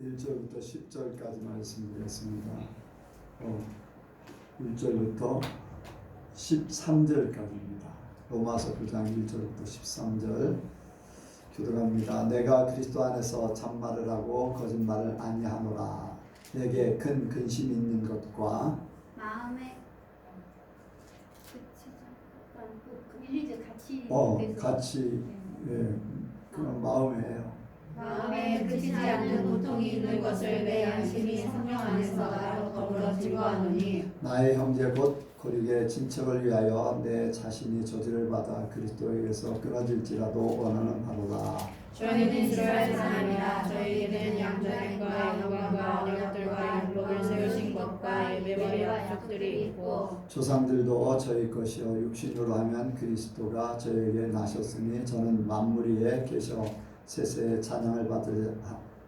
1절부터 10절까지 말씀드렸습니다. 1절부터 13절까지입니다. 로마서 9장 1절부터 13절 교독합니다. 내가 그리스도 안에서 참말을 하고 거짓말을 아니하노라. 내게 큰 근심이 있는 것과 마음에 1, 2절 같이 그런 마음이에요. 마음에 그치지 않는 고통이 있는 것을 내 양심이 성령 안에서 나로 더불어 증거하노니 나의 형제 곧 고리게 진척을 위하여 내 자신이 저주를 받아 그리스도에게서 끊어질지라도 원하는 바로다. 저희는 이스라엘 사람이라 저희에게는 양자됨과 영광과 언약들과 율법을 세우신 것과 예배와 약속들이 있고 조상들도 저희 것이요 육신으로 하면 그리스도가 저에게 나셨으니 저는 만물 위에 계셔 세세의 찬양을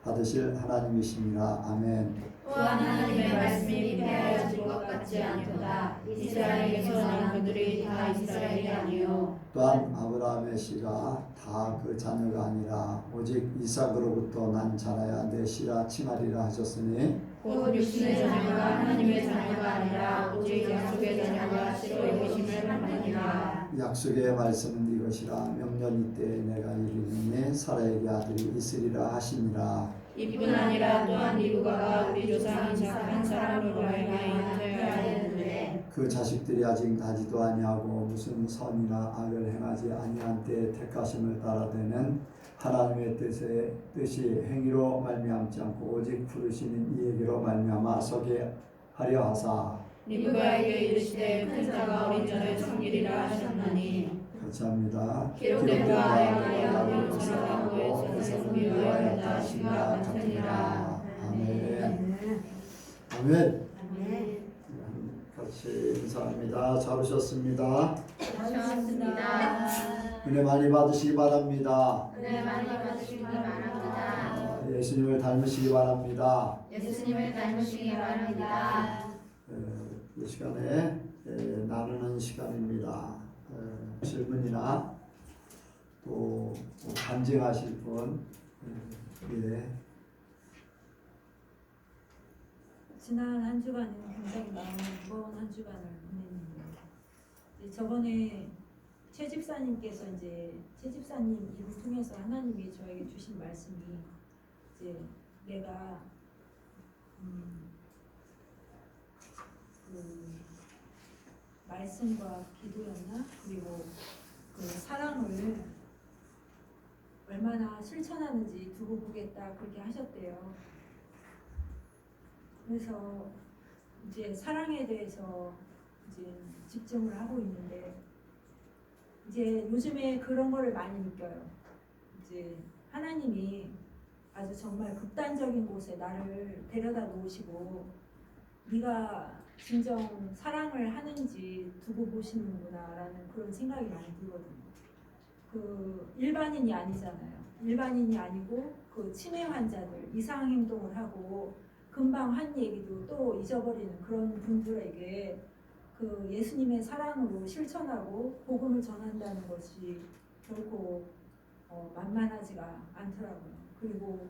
받으실 하나님이십니다. 아멘. 또한 하나님의 말씀이 폐하여질 것 같지 않도다. 이스라엘에서 난 그들이 다 이스라엘이 아니요 또한 아브라함의 씨가 다 그 자녀가 아니라 오직 이삭으로부터 난 자라야 내 씨라 칭하리라 하셨으니 곧 육신의 자녀가 하나님의 자녀가 아니라 오직 약속의 자녀가 씨로 이루심을 받느니라. 약속의 말씀은 이것이라 명년 이때에 내가 이르리니 사라에게 아들이 있으리라 하시니라. 이뿐 아니라 또한 리브가가 우리 조상 이삭 한 사람으로 말미암아 잉태하여 했는데 그 자식들이 아직 나지도 아니하고 무슨 선이나 악을 행하지 아니한 때에 택하심을 따라되는 하나님의 뜻이 행위로 말미암지 않고 오직 부르시는 이에게로 말미암아 서게 하려 하사 리브가에게 이르시되 큰 자가 어린 자를 섬기리라 하셨나니 같이 합니다. 기록된 바 내가 용서하고 에서는 미워하였다 하시니라 같으니라. 아멘. 아멘. 같이 인사합니다. 잘 오셨습니다. 좋습니다. 은혜 많이 받으시기 바랍니다. 은혜 많이 받으시기 바랍니다. 예수님을 닮으시기 바랍니다. 예수님을 닮으시기 바랍니다. 이 시간에 나누는 시간입니다. 질문이나 또 간증하실 분, 지난 한 주간은 굉장히 마음이 무거운 한 주간을 보냈는데 저번에 최 집사님께서 최 집사님 일을 통해서 하나님이 저에게 주신 말씀이 내가 그 말씀과 기도였나 그리고 그 사랑을 얼마나 실천하는지 두고 보겠다 그렇게 하셨대요. 그래서 사랑에 대해서 집중을 하고 있는데 요즘에 그런 거를 많이 느껴요. 하나님이 아주 정말 극단적인 곳에 나를 데려다 놓으시고 네가 진정 사랑을 하는지 두고 보시는구나라는 그런 생각이 많이 들거든요. 그 일반인이 아니잖아요. 일반인이 아니고 그 치매 환자들 이상 행동을 하고 금방 한 얘기도 또 잊어버리는 그런 분들에게 그 예수님의 사랑으로 실천하고 복음을 전한다는 것이 결코 만만하지가 않더라고요. 그리고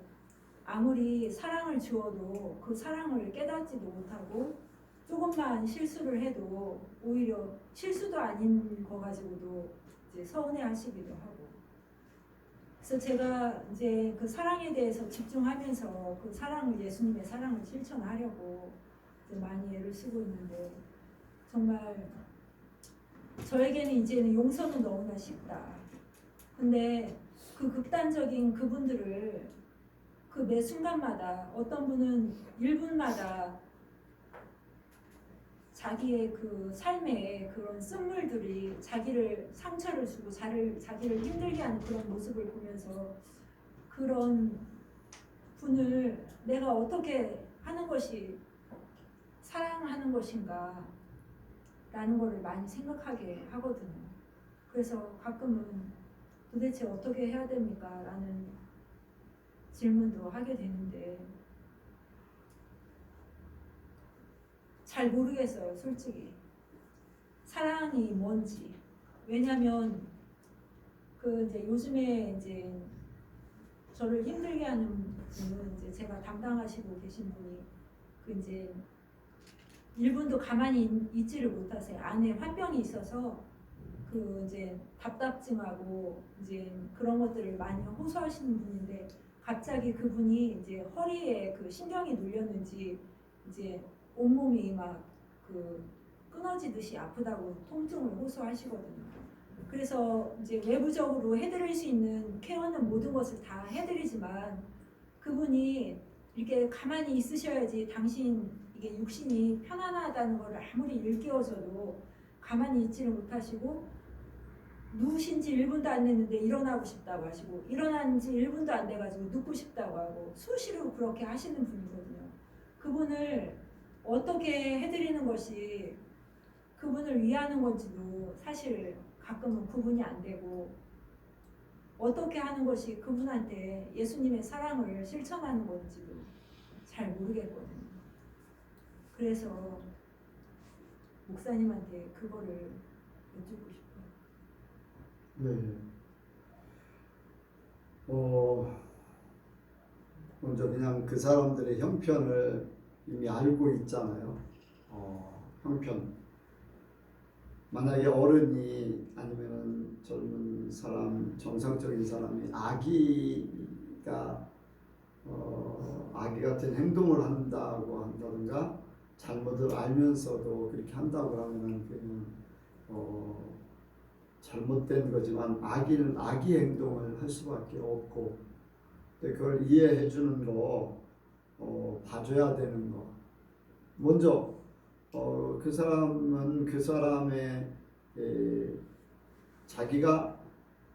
아무리 사랑을 주어도 그 사랑을 깨닫지도 못하고 조금만 실수를 해도 오히려 실수도 아닌 거 가지고도 서운해하시기도 하고. 그래서 제가 그 사랑에 대해서 집중하면서 그 사랑을 예수님의 사랑을 실천하려고 많이 애를 쓰고 있는데 정말 저에게는 이제는 용서는 너무나 쉽다. 근데 그 극단적인 그분들을 그 매 순간마다 어떤 분은 1분마다 자기의 그 삶의 그런 쓴물들이 자기를 상처를 주고 자기를 힘들게 하는 그런 모습을 보면서 그런 분을 내가 어떻게 하는 것이 사랑하는 것인가 라는 거를 많이 생각하게 하거든요. 그래서 가끔은 도대체 어떻게 해야 됩니까? 라는 질문도 하게 되는데 잘 모르겠어요, 솔직히. 사랑이 뭔지. 왜냐면 요즘에 저를 힘들게 하는 분은 이제 제가 담당하시고 계신 분이 그 이제 1분도 가만히 있지를 못하세요. 안에 화병이 있어서 그 이제 답답증하고 이제 그런 것들을 많이 호소하시는 분인데 갑자기 그분이 이제 허리에 그 신경이 눌렸는지 이제 온몸이 막 그 끊어지듯이 아프다고 통증을 호소하시거든요. 그래서 이제 외부적으로 해드릴 수 있는 케어는 모든 것을 다 해드리지만 그분이 이렇게 가만히 있으셔야지 당신 이게 육신이 편안하다는 걸 아무리 일깨워줘도 가만히 있지를 못하시고 누우신 지 1분도 안 됐는데 일어나고 싶다고 하시고 일어난 지 1분도 안 돼가지고 눕고 싶다고 하고 수시로 그렇게 하시는 분이거든요. 그분을 어떻게 해드리는 것이 그분을 위하는 건지도 사실 가끔은 구분이 안 되고 어떻게 하는 것이 그분한테 예수님의 사랑을 실천하는 건지도 잘 모르겠거든요. 그래서 목사님한테 그거를 여쭙고 싶어요. 네. 먼저 그냥 그 사람들의 형편을 이미 알고 있잖아요. 형편. 만약에 어른이 아니면 젊은 사람, 정상적인 사람이 아기 같은 행동을 한다든가 잘못을 알면서도 그렇게 한다고 하면은 그냥 잘못된 거지만 아기는 아기 행동을 할 수밖에 없고 그걸 이해해 주는 거 봐줘야 되는 거. 먼저 그 사람은 그 사람의 자기가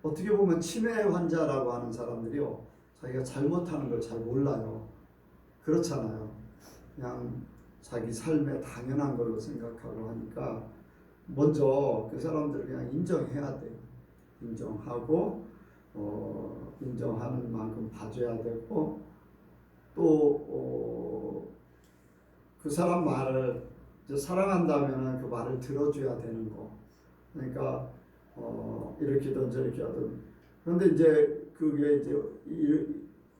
어떻게 보면 치매 환자라고 하는 사람들이요, 자기가 잘못하는 걸 잘 몰라요. 그렇잖아요. 그냥 자기 삶에 당연한 걸로 생각하고 하니까 먼저 그 사람들을 그냥 인정해야 돼요. 인정하고 인정하는 만큼 봐줘야 되고 또 그 사람 말을 이제 사랑한다면은 그 말을 들어줘야 되는 거. 그러니까 이렇게든 저렇게 하든. 그런데 이제 그게 이제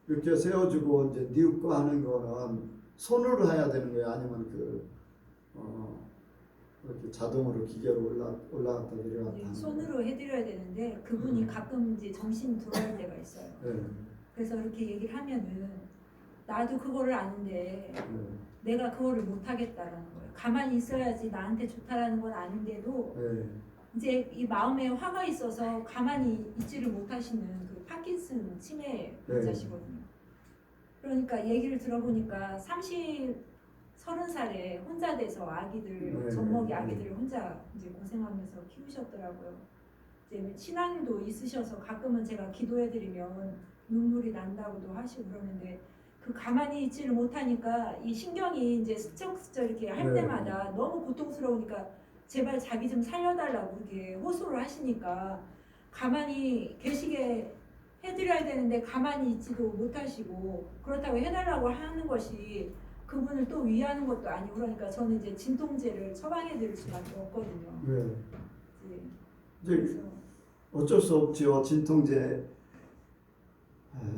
이렇게 세워주고 이제 뉘웃고 하는 거는 손으로 해야 되는 거예요. 아니면 이렇게 자동으로 기계로 올라갔다 내려갔다 하는 손으로 해드려야 되는데 그분이 가끔 이제 정신이 돌아올 때가 있어요. 네. 그래서 이렇게 얘기를 하면은 나도 그거를 아는데 네. 내가 그거를 못하겠다라는 거예요. 가만히 있어야지 나한테 좋다라는 건 아는데도 네. 이제 이 마음에 화가 있어서 가만히 있지를 못하시는 그 파킨슨 치매 환자시거든요. 그러니까 얘기를 들어보니까 30살에 혼자 돼서 아기들, 젖먹이 아기들을 혼자 이제 고생하면서 키우셨더라고요. 이제 신앙도 있으셔서 가끔은 제가 기도해드리면 눈물이 난다고도 하시고 그러는데 그 가만히 있지를 못하니까 이 신경이 이제 스쩍스쩍 이렇게 할 때마다 너무 고통스러우니까 제발 자기 좀 살려달라고 이렇게 호소를 하시니까 가만히 계시게 해드려야 되는데 가만히 있지도 못하시고 그렇다고 해달라고 하는 것이 그분을 또 위하는 것도 아니고 그러니까 저는 이제 진통제를 처방해드릴 수밖에 없거든요. 네. 그래서 어쩔 수 없지요.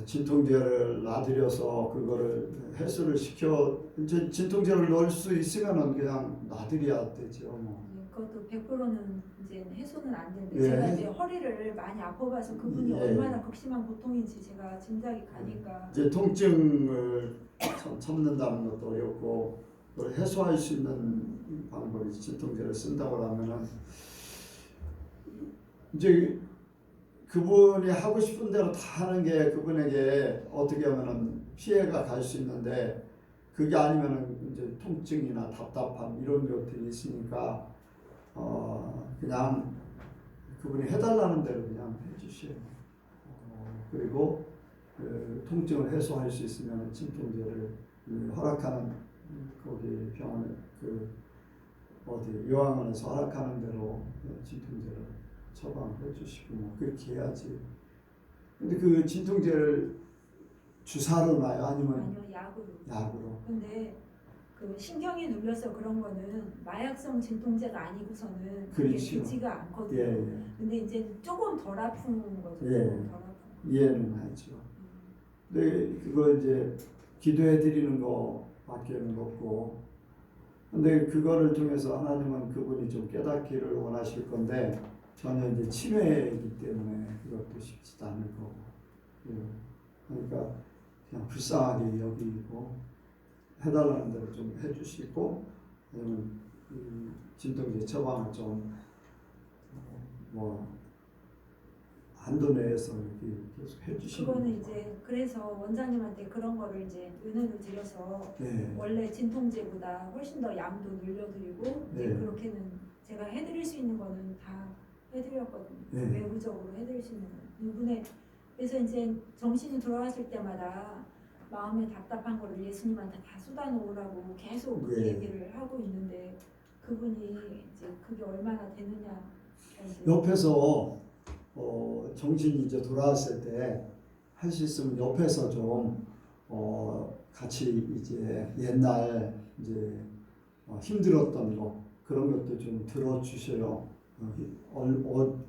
진통제를 놔드려서 그거를 해소를 시켜 이제 진통제를 넣을 수 있으면은 그냥 놔드려야 되죠. 뭐. 그것도 100%는 이제 해소는 안 되는데 예. 제가 이제 허리를 많이 아파봐서 그분이 예. 얼마나 극심한 고통인지 제가 짐작이 가니까 이제 통증을 참는다는 것도 어렵고 그걸 해소할 수 있는 방법이 진통제를 쓴다고 하면은 이제 그분이 하고 싶은 대로 다 하는 게 그분에게 어떻게 하면은 피해가 갈 수 있는데 그게 아니면은 이제 통증이나 답답함 이런 것들이 있으니까 그냥 그분이 해달라는 대로 그냥 해주셔요. 그리고 그 통증을 해소할 수 있으면 진통제를 허락하는 거기 병원에 요양원에서 허락하는 대로 진통제를 처방해 주시고 뭐 그렇게 해야지. 근데 그 진통제를 주사로 놔요? 아니면 약으로? 근데 그 신경이 눌려서 그런 거는 마약성 진통제가 아니고서는 그게 그렇죠. 되지가 않거든요. 예. 근데 이제 조금 덜 아픈 거죠. 예. 조금 덜 아픈 거. 이해는 하죠. 근데 그거 이제 기도해 드리는 거밖에는 없고, 근데 그거를 통해서 하나님은 그분이 좀 깨닫기를 원하실 건데 전혀 이제 침해이기 때문에 그것도 쉽지도 않을 거고, 예. 그러니까 그냥 불쌍하게 여기고 해달라는 대로 좀 해주시고, 아니면 진통제 처방을 좀 뭐 한도 내에서 이렇게 계속 해주시는 그거는 이제 그래서 원장님한테 그런 거를 이제 의논을 드려서 네. 원래 진통제보다 훨씬 더 양도 늘려드리고 이제 네. 그렇게는 제가 해드릴 수 있는 거는 다 해드렸거든요. 네. 외부적으로 해드릴 수 있는 거. 이분의 그래서 이제 정신이 돌아왔을 때마다 마음에 답답한 거를 예수님한테 다 쏟아놓으라고 계속 그 네. 얘기를 하고 있는데 그분이 이제 그게 얼마나 되느냐. 이제 옆에서 정신이 이제 돌아왔을 때 할 수 있으면 옆에서 좀 같이 이제 옛날 이제 힘들었던 거 그런 것도 좀 들어주셔요.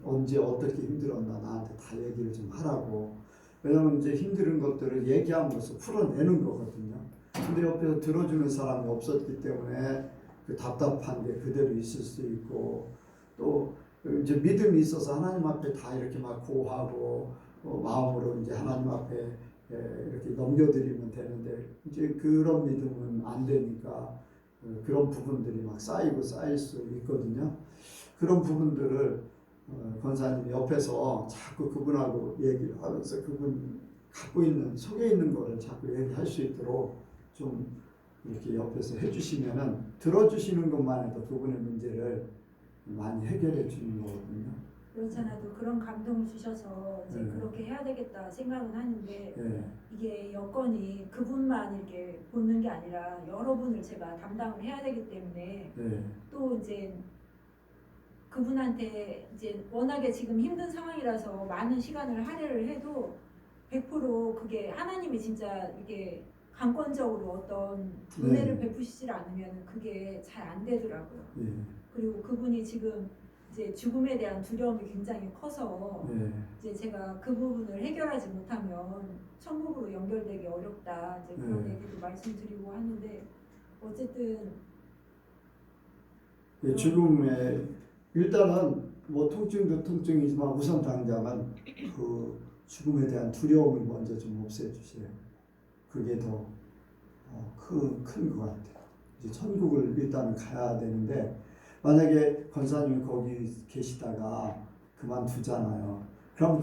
언제 어떻게 힘들었나 나한테 다 얘기를 좀 하라고. 왜냐면 이제 힘든 것들을 얘기함으로써 풀어내는 거거든요. 근데 옆에서 들어주는 사람이 없었기 때문에 그 답답한 게 그대로 있을 수 있고, 또 이제 믿음이 있어서 하나님 앞에 다 이렇게 막 고하고 마음으로 이제 하나님 앞에 이렇게 넘겨드리면 되는데 이제 그런 믿음은 안 되니까 그런 부분들이 막 쌓이고 쌓일 수 있거든요. 그런 부분들을 권사님이 옆에서 자꾸 그분하고 얘기를 하면서 그분 갖고 있는 속에 있는 거를 자꾸 얘기할 수 있도록 좀 이렇게 옆에서 해주시면은 들어주시는 것만 해도 그분의 문제를 많이 해결해 주는 거거든요. 그렇지 않아도 그런 감동을 주셔서 이제 네. 그렇게 해야 되겠다 생각은 하는데 네. 이게 여건이 그분만 이렇게 보는 게 아니라 여러분을 제가 담당을 해야 되기 때문에 네. 또 이제 그분한테 이제 워낙에 지금 힘든 상황이라서 많은 시간을 할애를 해도 100% 그게 하나님이 진짜 이게 강권적으로 어떤 은혜를 네. 베푸시질 않으면 그게 잘 안 되더라고요. 네. 그리고 그분이 지금 이제 죽음에 대한 두려움이 굉장히 커서 네. 이제 제가 그 부분을 해결하지 못하면 천국으로 연결되기 어렵다 이제 그런 네. 얘기도 말씀드리고 하는데 어쨌든 죽음에 일단은 뭐 통증도 통증이지만 우선 당장은 그 죽음에 대한 두려움을 먼저 좀 없애주세요. 그게 더 큰 것 같아요. 이제 천국을 일단은 가야 되는데 만약에 권사님이 거기 계시다가 그만두잖아요. 그럼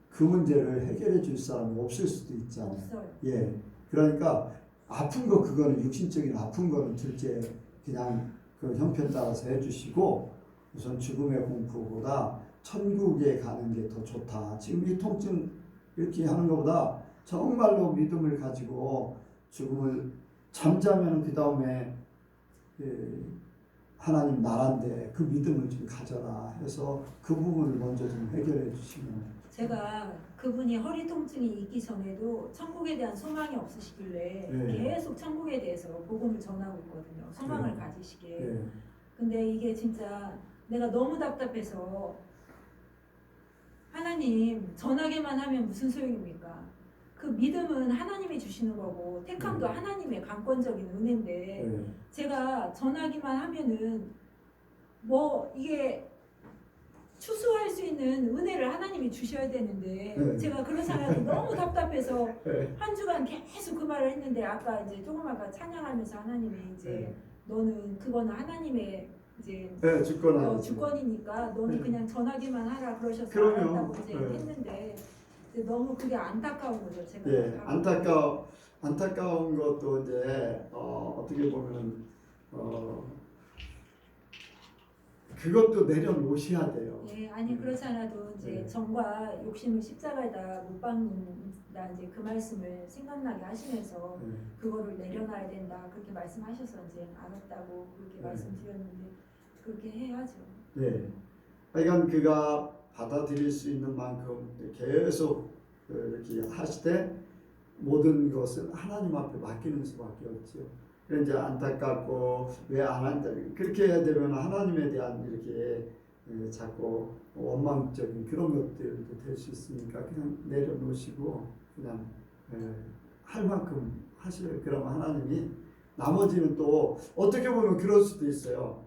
그 문제를 해결해 줄 사람이 없을 수도 있잖아요. 없어요. 예. 그러니까 아픈 거 그거는 육신적인 아픈 거는 둘째 그냥 그 형편 따라서 해주시고 우선 죽음의 공포보다 천국에 가는 게 더 좋다. 지금 이 통증 이렇게 하는 것보다 정말로 믿음을 가지고 죽음을 잠자면 그 다음에 하나님 나라인데 그 믿음을 좀 가져라 해서 그 부분을 먼저 좀 해결해 주시면. 제가 그분이 허리 통증이 있기 전에도 천국에 대한 소망이 없으시길래 네. 계속 천국에 대해서 복음을 전하고 있거든요. 소망을 네. 가지시게. 예. 근데 이게 진짜 내가 너무 답답해서 하나님 전하게만 하면 무슨 소용입니까? 그 믿음은 하나님이 주시는 거고 택함도 하나님의 강권적인 은혜인데 예. 제가 전하기만 하면은 뭐 이게 추수할 수 있는 은혜를 하나님이 주셔야 되는데 네. 제가 그런 상황이 너무 답답해서 예. 한 주간 계속 그 말을 했는데 아까 이제 조금 아까 찬양하면서 하나님이 이제 네. 너는 그거는 하나님의 이제 예, 주권 주권이니까 너는 네. 그냥 전하기만 하라 그러셔서 그럼요. 알았다고 이제 네. 했는데 이제 너무 그게 안타까운 거죠. 제가 예, 안타까운 것도 이제 어떻게 보면 그것도 내려놓으셔야 돼요. 예, 아니 그렇지 않아도 이제 네. 정과 욕심을 십자가에다 못 박는다 이제 그 말씀을 생각나게 하시면서 예. 그거를 내려놔야 된다 그렇게 말씀하셔서 이제 알았다고 그렇게 네. 말씀드렸는데 그렇게 해야죠. 네. 하여간 그가 받아들일 수 있는 만큼 계속 이렇게 하시되 모든 것은 하나님 앞에 맡기는 수밖에 없죠. 그래서 이제 안타깝고 왜 안 한다 그렇게 해야 되면 하나님에 대한 이렇게 자꾸 원망적인 그런 것들도 될 수 있으니까 그냥 내려놓으시고 그냥 할 만큼 하실 그러면 하나님이 나머지는 또 어떻게 보면 그럴 수도 있어요.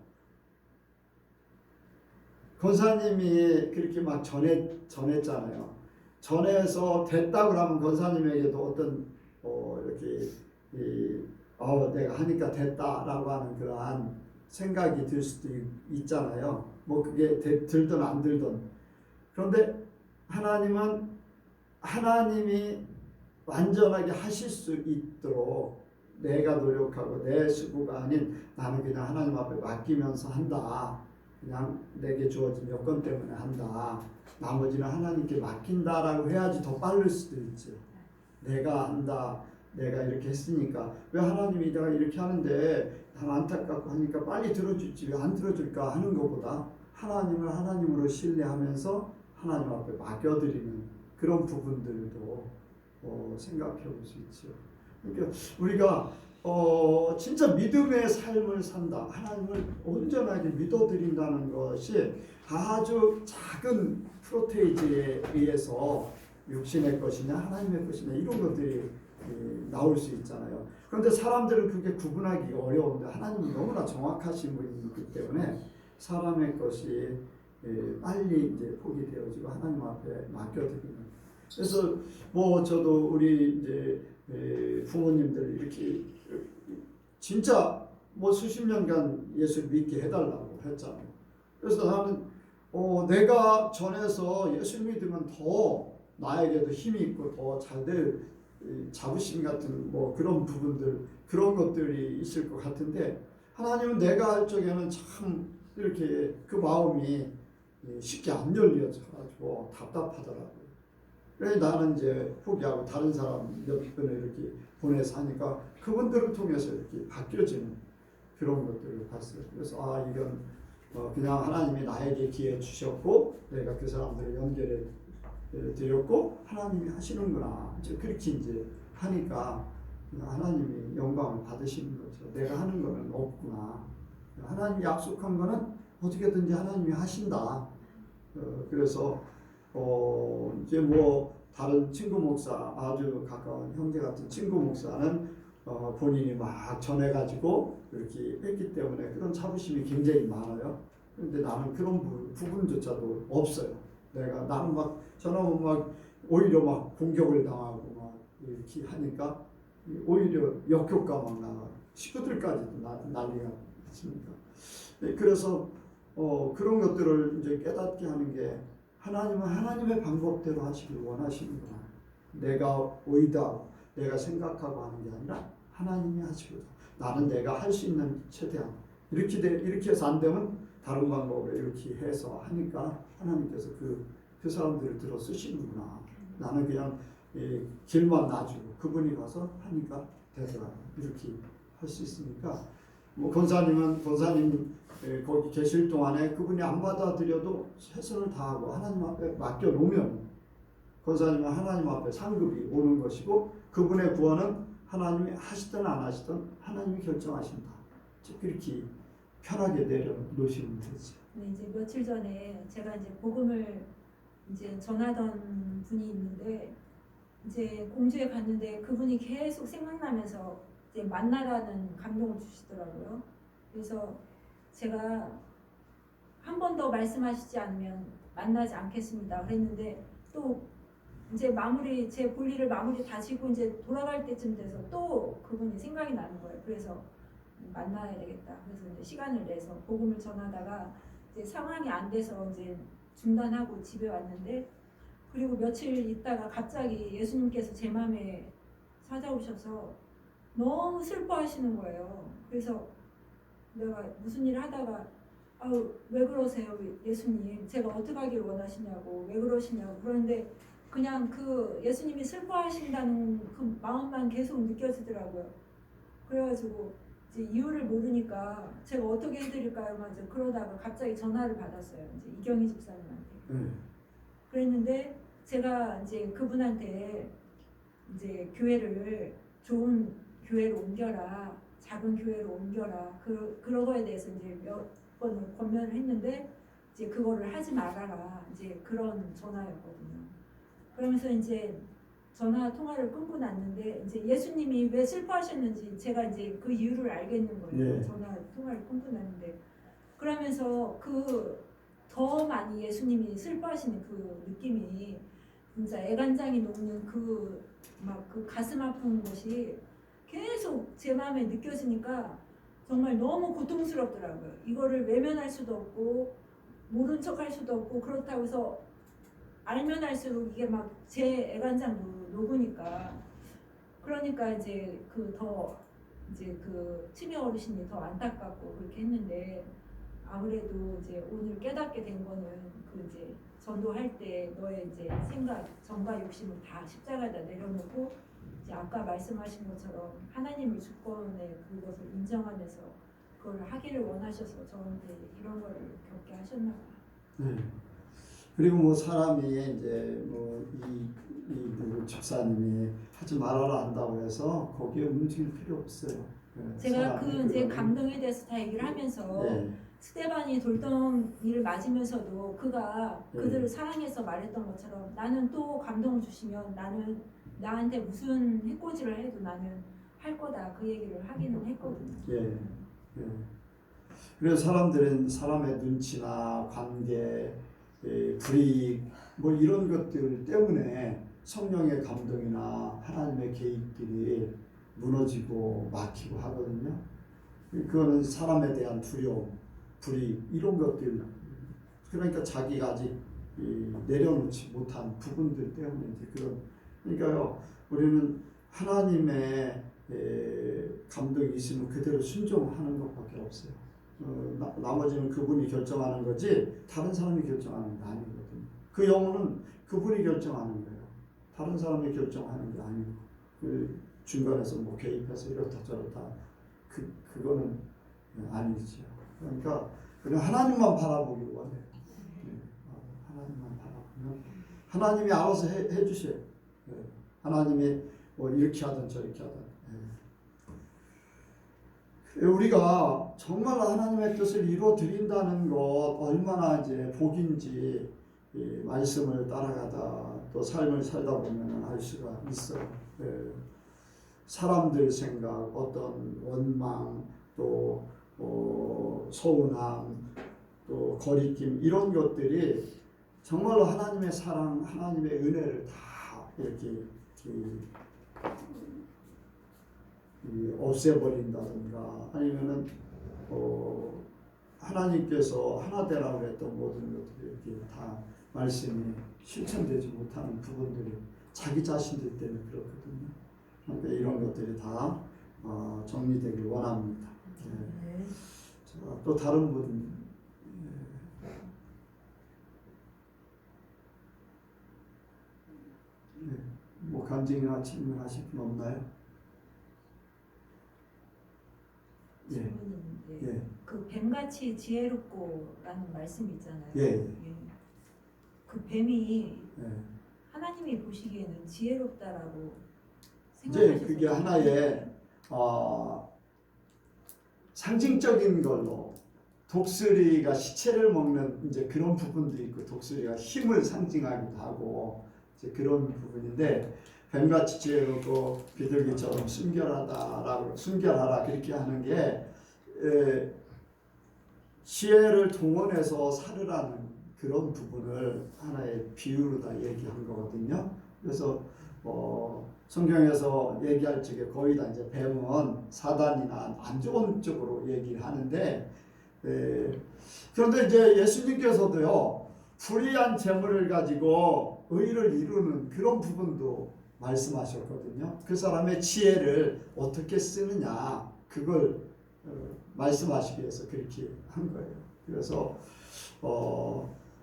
권사님이 그렇게 막 전했잖아요. 전해서 됐다고 하면 권사님에게도 어떤 이렇게 내가 하니까 됐다라고 하는 그러한 생각이 들 수도 있잖아요. 뭐 그게 들든 안 들든. 그런데 하나님은 하나님이 완전하게 하실 수 있도록 내가 노력하고 내 수고가 아닌 나는 그냥 하나님 앞에 맡기면서 한다. 그냥 내게 주어진 여건 때문에 한다. 나머지는 하나님께 맡긴다라고 해야지 더 빠를 수도 있죠. 내가 한다. 내가 이렇게 했으니까 왜 하나님이 내가 이렇게 하는데 참 안타깝고 하니까 빨리 들어주지 왜 안 들어줄까 하는 것보다 하나님을 하나님으로 신뢰하면서 하나님 앞에 맡겨드리는 그런 부분들도 생각해 볼 수 있죠. 그러니까 우리가 진짜 믿음의 삶을 산다. 하나님을 온전하게 믿어드린다는 것이 아주 작은 프로테이지에 의해서 육신의 것이냐 하나님의 것이냐 이런 것들이 나올 수 있잖아요. 그런데 사람들은 그게 구분하기 어려운데 하나님은 너무나 정확하신 분이기 때문에 사람의 것이 빨리 이제 포기되어지고 하나님 앞에 맡겨드리는. 그래서 뭐 저도 우리 이제 부모님들 이렇게 진짜 뭐 수십 년간 예수를 믿게 해달라고 했잖아요. 그래서 나는 내가 전해서 예수 믿으면 더 나에게도 힘이 있고 더 잘 될 자부심 같은 뭐 그런 부분들 그런 것들이 있을 것 같은데 하나님은 내가 할 적에는 참 이렇게 그 마음이 쉽게 안 열려져가지고 답답하더라고요. 그래서 나는 이제 포기하고 다른 사람 몇 분을 이렇게 보내서 하니까 그분들을 통해서 이렇게 바뀌어지는 그런 것들을 봤어요. 그래서 이건 그냥 하나님이 나에게 기회 주셨고 내가 그 사람들을 연결해 드렸고 하나님이 하시는구나. 이제 그렇게 이제 하니까 하나님이 영광을 받으시는 거죠. 내가 하는 거는 없구나. 하나님이 약속한 거는 어떻게든지 하나님이 하신다. 그래서 이제 뭐 다른 친구 목사 아주 가까운 형제 같은 친구 목사는 본인이 막 전해가지고 이렇게 했기 때문에 그런 자부심이 굉장히 많아요. 그런데 나는 그런 부분조차도 없어요. 나는 막 저는 막 오히려 막 공격을 당하고 막 이렇게 하니까 오히려 역효과만 나가 식구들까지도 난리가 있습니다. 그래서 그런 것들을 이제 깨닫게 하는 게 하나님은 하나님의 방법대로 하시길 원하시는구나. 내가 의다 내가 생각하고 하는 게 아니라 하나님이 하시거든. 나는 내가 할 수 있는 최대한 이렇게 해서 안 되면 다른 방법으로 이렇게 해서 하니까 하나님께서 그 사람들을 들어 쓰시는구나. 나는 그냥 길만 놔주고 그분이 가서 하니까 되더라. 이렇게 할 수 있으니까 뭐 권사님 거기 계실 동안에 그분이 안 받아들여도 최선을 다하고 하나님 앞에 맡겨놓으면 권사님은 하나님 앞에 상급이 오는 것이고 그분의 구원은 하나님이 하시든 안 하시든 하나님이 결정하신다. 그렇게 편하게 내려놓으시면 되지. 근데 이제 며칠 전에 제가 이제 복음을 이제 전하던 분이 있는데 이제 공주에 갔는데 그분이 계속 생각나면서 이제 만나라는 감동을 주시더라고요. 그래서 제가 한 번 더 말씀하시지 않으면 만나지 않겠습니다. 그랬는데 또 이제 제 볼일을 마무리 다지고 이제 돌아갈 때쯤 돼서 또 그분이 생각이 나는 거예요. 그래서 만나야 되겠다. 그래서 이제 시간을 내서 복음을 전하다가 이제 상황이 안 돼서 이제 중단하고 집에 왔는데 그리고 며칠 있다가 갑자기 예수님께서 제 마음에 찾아오셔서 너무 슬퍼하시는 거예요. 그래서 내가 무슨 일을 하다가 왜 그러세요 예수님 제가 어떻게 하길 원하시냐고 왜 그러시냐고 그런데 그냥 그 예수님이 슬퍼하신다는 그 마음만 계속 느껴지더라고요. 그래가지고 이제 이유를 모르니까 제가 어떻게 해드릴까요? 막 이제 그러다가 갑자기 전화를 받았어요. 이제 이경희 집사님한테. 그랬는데 제가 이제 그분한테 이제 좋은 교회로 옮겨라, 작은 교회로 옮겨라. 그런 거에 대해서 이제 몇 번을 권면을 했는데 이제 그거를 하지 말아라. 이제 그런 전화였거든요. 그러면서 이제 전화 통화를 끊고 났는데 이제 예수님이 왜 슬퍼하셨는지 제가 이제 그 이유를 알겠는 거예요. 예. 전화 통화를 끊고 났는데 그러면서 그 더 많이 예수님이 슬퍼하시는 그 느낌이 진짜 애간장이 녹는 그 막 그 가슴 아픈 것이 계속 제 마음에 느껴지니까 정말 너무 고통스럽더라고요. 이거를 외면할 수도 없고 모른 척할 수도 없고 그렇다고 해서 알면 알수록 이게 막 제 애간장 녹으니까 그러니까 이제 그 치매 어르신이 더 안타깝고 그렇게 했는데 아무래도 이제 오늘 깨닫게 된 거는 그 이제 전도할 때 너의 이제 생각, 정과 욕심을 다 십자가에다 내려놓고 이제 아까 말씀하신 것처럼 하나님의 주권에 그것을 인정하면서 그걸 하기를 원하셔서 저한테 이런 걸 겪게 하셨나 봐요. 네. 그리고 뭐 사람이 이제 뭐이 누구 집사님이 하지 말아라 한다고 해서 거기에 움직일 필요 없어요. 네, 제가 그 사람이 이제 그거는- 감동에 대해서 다 얘기를 하면서 네. 스테반이 돌덩이를 맞으면서도 그가 네. 그들을 사랑해서 말했던 것처럼 나는 또 감동을 주시면 나는 나한테 무슨 해코지를 해도 나는 할 거다 그 얘기를 하기는 했거든요. 예. 예. 그래서 사람들은 사람의 눈치나 관계, 불이익 뭐 이런 것들 때문에 성령의 감동이나 하나님의 계획들이 무너지고 막히고 하거든요. 그거는 사람에 대한 두려움, 불이익 이런 것들 그러니까 자기가 아직 내려놓지 못한 부분들 때문에 이제 그런 그러니까요 우리는 하나님의 감동이 있으면 그대로 순종하는 것밖에 없어요. 나머지는 그분이 결정하는 거지 다른 사람이 결정하는 게 아니거든요. 그 영혼은 그분이 결정하는 거예요. 다른 사람이 결정하는 게 아니고 그 중간에서 뭐 개입해서 이렇다 저렇다 그거는 아니죠. 그러니까 그냥 하나님만 바라보기 원해요. 하나님만 바라보면 하나님이 알아서 해주셔요. 하나님이 뭐 이렇게 하든 저렇게 하든. 우리가 정말 하나님의 뜻을 이루어 드린다는 것 얼마나 이제 복인지 이 말씀을 따라가다 또 삶을 살다 보면 알 수가 있어요. 사람들 생각, 어떤 원망, 또 서운함, 또 거리낌 이런 것들이 정말로 하나님의 사랑, 하나님의 은혜를 다 이렇게 없애버린다든가 아니면은 하나님께서 하나 되라고 했던 모든 것들이 이렇게 다 말씀이 실천되지 못하는 부분들이 자기 자신들 때문에 그렇거든요. 그러니까 이런 것들이 다 정리되길 원합니다. 네. 자, 또 다른 분 뭐 간증이나 질문하실 분 없나요? 질문이 있는데 예. 그 뱀같이 지혜롭고라는 말씀이 있잖아요. 예. 그 뱀이 예. 하나님이 보시기에는 지혜롭다라고 이제 생각하셔서 그게 하나의 상징적인 걸로 독수리가 시체를 먹는 이제 그런 부분도 있고 독수리가 힘을 상징하기도 하고 이제 그런 부분인데 뱀같이 지혜롭고 비둘기처럼 순결하라 그렇게 하는 게 지혜를 동원해서 살으라는 그런 부분을 하나의 비유로 다 얘기한 거거든요. 그래서 성경에서 얘기할 적에 거의 다 이제 뱀은 사단이나 안 좋은 쪽으로 얘기를 하는데 그런데 이제 예수님께서도요 불의한 재물을 가지고 의를 이루는 그런 부분도 말씀하셨거든요. 그 사람의 지혜를 어떻게 쓰느냐 그걸 말씀하시기 위해서 그렇게 한 거예요. 그래서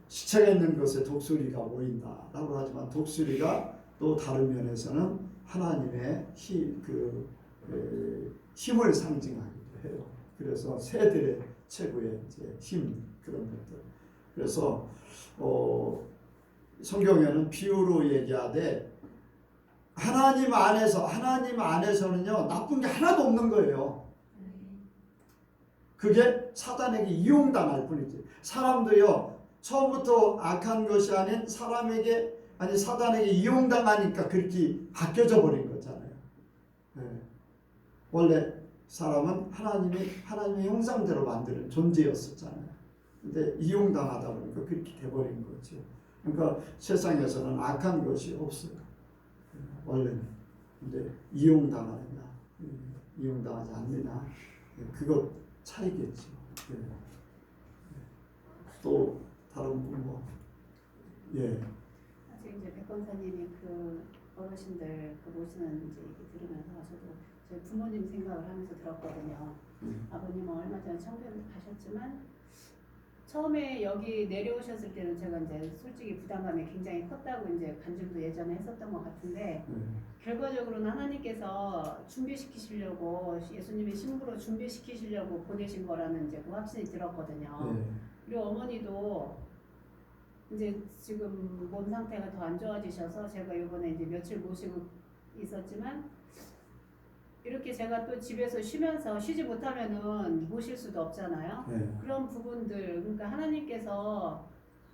시체가 있는 곳에 독수리가 모인다라고 하지만 독수리가 또 다른 면에서는 하나님의 힘을 상징하기도 해요. 그래서 새들의 최고의 이제 힘 그런 것들. 그래서 성경에는 비유로 얘기하되 하나님 안에서는요 나쁜 게 하나도 없는 거예요. 그게 사단에게 이용당할 뿐이지. 사람도요 처음부터 악한 것이 아닌 사람에게 아니 사단에게 이용당하니까 그렇게 바뀌어져 버린 거잖아요. 네. 원래 사람은 하나님의 형상대로 만드는 존재였었잖아요. 근데 이용당하다 보니까 그렇게 돼버린 거죠. 그러니까 세상에서는 악한 것이 없어요. 원래는. 근데 이용당하느냐, 이용당하지 않느냐, 그것 차이겠죠. 또 다른 분 뭐, 예. 사실 이제 백권사님이 그 어르신들 그 모시는 이제 얘기 들으면서 저도 저희 부모님 생각을 하면서 들었거든요. 아버님은 얼마 전에 청교를 가셨지만 처음에 여기 내려오셨을 때는 제가 이제 솔직히 부담감이 굉장히 컸다고 이제 간증도 예전에 했었던 것 같은데 결과적으로는 하나님께서 준비시키시려고 예수님의 신부로 준비시키시려고 보내신 거라는 이제 그 확신이 들었거든요. 그리고 어머니도 이제 지금 몸 상태가 더 안 좋아지셔서 제가 이번에 이제 며칠 모시고 있었지만 이렇게 제가 또 집에서 쉬지 못하면은 모실 수도 없잖아요. 그런 부분들 그러니까 하나님께서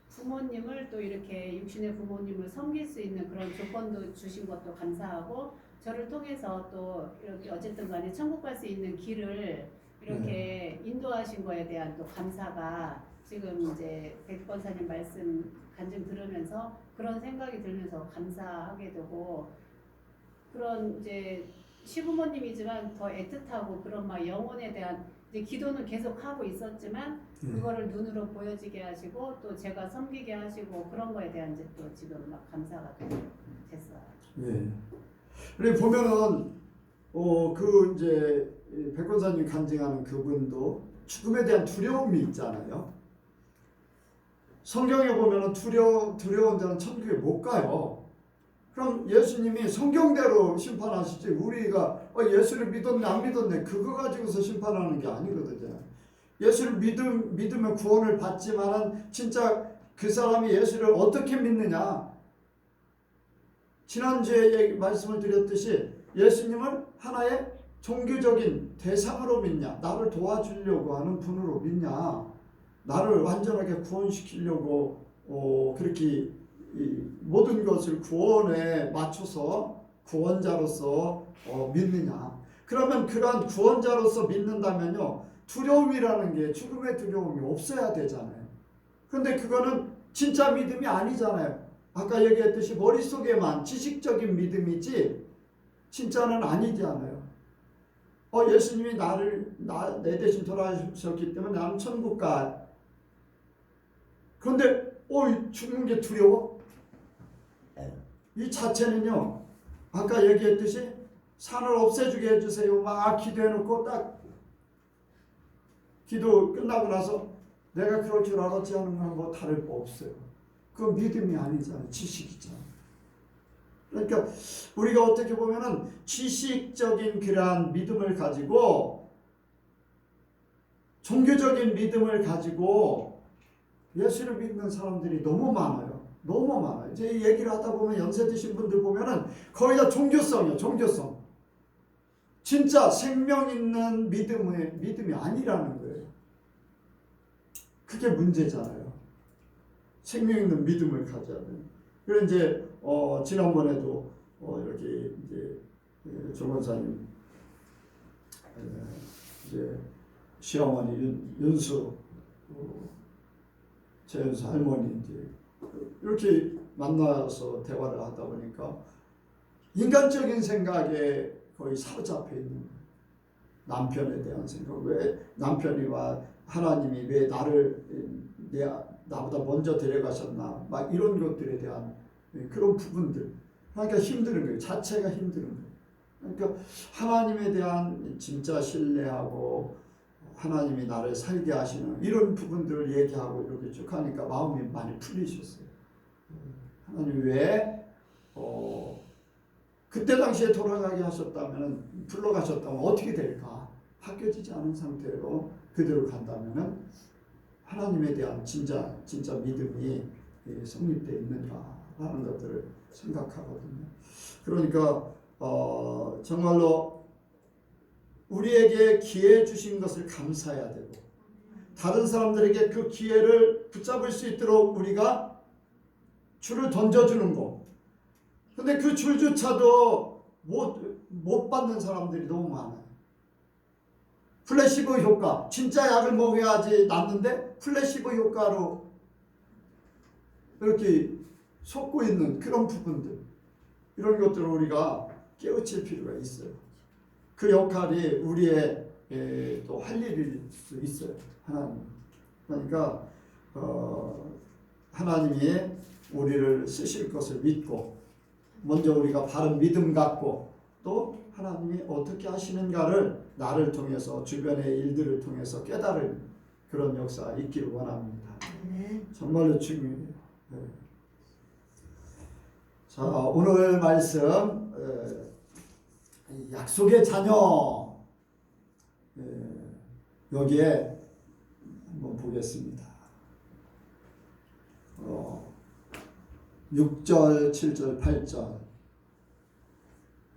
부모님을 또 이렇게 육신의 부모님을 섬길 수 있는 그런 조건도 주신 것도 감사하고 저를 통해서 또 이렇게 어쨌든 간에 천국 갈 수 있는 길을 이렇게 인도하신 거에 대한 또 감사가 지금 이제 백권사님 말씀 간증 들으면서 그런 생각이 들면서 감사하게 되고 그런 이제 시부모님이지만 더 애틋하고 그런 막 영혼에 대한 이제 기도는 계속 하고 있었지만 그거를 눈으로 보여지게 하시고 또 제가 섬기게 하시고 그런 거에 대한 이제 또 지금 막 감사가 됐어요. 예. 그래 보면은 그 이제 백권사님 간증하는 그분도 죽음에 대한 두려움이 있잖아요. 성경에 보면은 두려운 자는 천국에 못 가요. 그럼 예수님이 성경대로 심판하시지 우리가 예수를 믿었네 안 믿었네 그거 가지고서 심판하는 게 아니거든요. 예수를 믿으면 구원을 받지만은 진짜 그 사람이 예수를 어떻게 믿느냐. 지난주에 말씀을 드렸듯이 예수님을 하나의 종교적인 대상으로 믿냐, 나를 도와주려고 하는 분으로 믿냐, 나를 완전하게 구원시키려고 그렇게 모든 것을 구원에 맞춰서 구원자로서 믿느냐. 그러면 그러한 구원자로서 믿는다면요 두려움이라는 게 죽음의 두려움이 없어야 되잖아요. 근데 그거는 진짜 믿음이 아니잖아요. 아까 얘기했듯이 머릿속에만 지식적인 믿음이지 진짜는 아니잖아요. 예수님이 내 대신 돌아가셨기 때문에 나는 천국 가. 그런데 죽는 게 두려워? 이 자체는요 아까 얘기했듯이 산을 없애주게 해주세요 막 기도해놓고 딱 기도 끝나고 나서 내가 그럴 줄 알았지 하는 건 뭐 다를 거 없어요. 그건 믿음이 아니잖아요. 지식이잖아요. 그러니까 우리가 어떻게 보면은 지식적인 그러한 믿음을 가지고 종교적인 믿음을 가지고 예수를 믿는 사람들이 너무 많아요. 너무 많아요. 이제 이 얘기를 하다 보면 연세 드신 분들 보면은 거의 다 종교성이에요. 종교성. 진짜 생명 있는 믿음이 아니라는 거예요. 그게 문제잖아요. 생명 있는 믿음을 가져야 돼요. 그래서 이제 지난번에도 이렇게 이제 조건사님 이제 시어머니 윤수 최윤수 할머니 이제 이렇게 만나서 대화를 하다 보니까 인간적인 생각에 거의 사로잡혀 있는 거예요. 남편에 대한 생각. 왜 남편이와 하나님이 왜 나보다 먼저 데려가셨나 막 이런 것들에 대한 그런 부분들. 그러니까 힘든 거예요. 자체가 힘든 거예요. 그러니까 하나님에 대한 진짜 신뢰하고 하나님이 나를 살게 하시는 이런 부분들을 얘기하고 이렇게 쭉 하니까 마음이 많이 풀리셨어요. 하나님 왜 그때 당시에 돌아가게 하셨다면 불러가셨다면 어떻게 될까? 바뀌어지지 않은 상태로 그대로 간다면은 하나님에 대한 진짜 믿음이 성립되어 있는가라는 것들을 생각하거든요. 그러니까 정말로 우리에게 기회 주신 것을 감사해야 되고 다른 사람들에게 그 기회를 붙잡을 수 있도록 우리가 줄을 던져주는 거 근데 그 줄조차도 못 받는 사람들이 너무 많아요. 플래시보 효과, 진짜 약을 먹여야지 낫는데 플래시보 효과로 이렇게 속고 있는 그런 부분들, 이런 것들을 우리가 깨우칠 필요가 있어요. 그 역할이 우리의 또 할 일일 수 있어요. 하나님. 그러니까 하나님이 우리를 쓰실 것을 믿고, 먼저 우리가 바른 믿음 갖고, 또 하나님이 어떻게 하시는가를 나를 통해서, 주변의 일들을 통해서 깨달을 그런 역사가 있기를 원합니다. 정말로 중요해요. 자, 오늘 말씀 약속의 자녀, 여기에 한번 보겠습니다. 6절, 7절, 8절